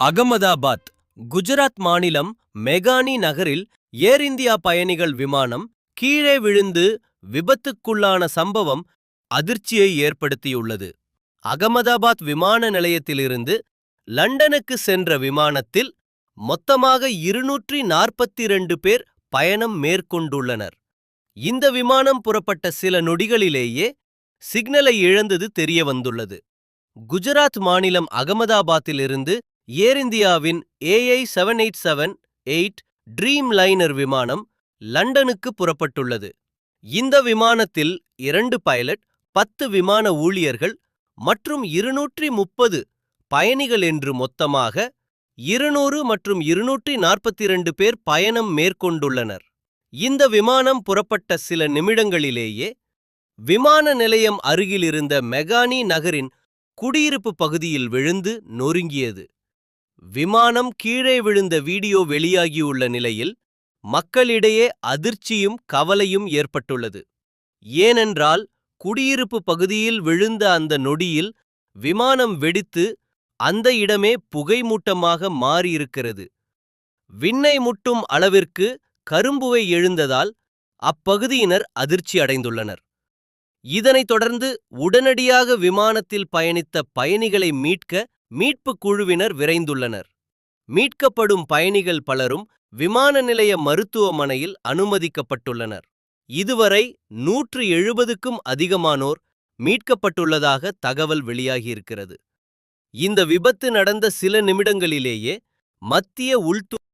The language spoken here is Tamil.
அகமதாபாத், குஜராத் மாநிலம் மெகானி நகரில் ஏர் இந்தியா பயணிகள் விமானம் கீழே விழுந்து விபத்துக்குள்ளான சம்பவம் அதிர்ச்சியை ஏற்படுத்தியுள்ளது. அகமதாபாத் விமான நிலையத்திலிருந்து லண்டனுக்கு சென்ற விமானத்தில் மொத்தமாக 242 பேர் பயணம் மேற்கொண்டுள்ளனர். இந்த விமானம் புறப்பட்ட சில நொடிகளிலேயே சிக்னலை இழந்தது தெரியவந்துள்ளது. குஜராத் மாநிலம் அகமதாபாத்திலிருந்து ஏர் இந்தியாவின் AI 7878 ட்ரீம் லைனர் விமானம் லண்டனுக்கு புறப்பட்டுள்ளது. இந்த விமானத்தில் 2 பைலட், 10 விமான ஊழியர்கள் மற்றும் 230 பயணிகள் என்று மொத்தமாக 200 மற்றும் 242 பேர் பயணம் மேற்கொண்டுள்ளனர். இந்த விமானம் புறப்பட்ட சில நிமிடங்களிலேயே விமான நிலையம் அருகில் இருந்த மெகானி நகரின் குடியிருப்பு பகுதியில் விழுந்து நொறுங்கியது. விமானம் கீழே விழுந்த வீடியோ வெளியாகியுள்ள நிலையில் மக்களிடையே அதிர்ச்சியும் கவலையும் ஏற்பட்டுள்ளது. ஏனென்றால் குடியிருப்பு பகுதியில் விழுந்த அந்த நொடியில் விமானம் வெடித்து அந்த இடமே புகைமூட்டமாக மாறியிருக்கிறது. விண்ணை முட்டும் அளவிற்கு கரும்புகை எழுந்ததால் அப்பகுதியினர் அதிர்ச்சி அடைந்துள்ளனர். இதனைத் தொடர்ந்து உடனடியாக விமானத்தில் பயணித்த பயணிகளை மீட்க மீட்புக் குழுவினர் விரைந்துள்ளனர். மீட்கப்படும் பயணிகள் பலரும் விமான நிலைய மருத்துவமனையில் அனுமதிக்கப்பட்டுள்ளனர். இதுவரை 170க்கும் அதிகமானோர் மீட்கப்பட்டுள்ளதாக தகவல் வெளியாகியிருக்கிறது. இந்த விபத்து நடந்த சில நிமிடங்களிலேயே மத்திய உள்துறை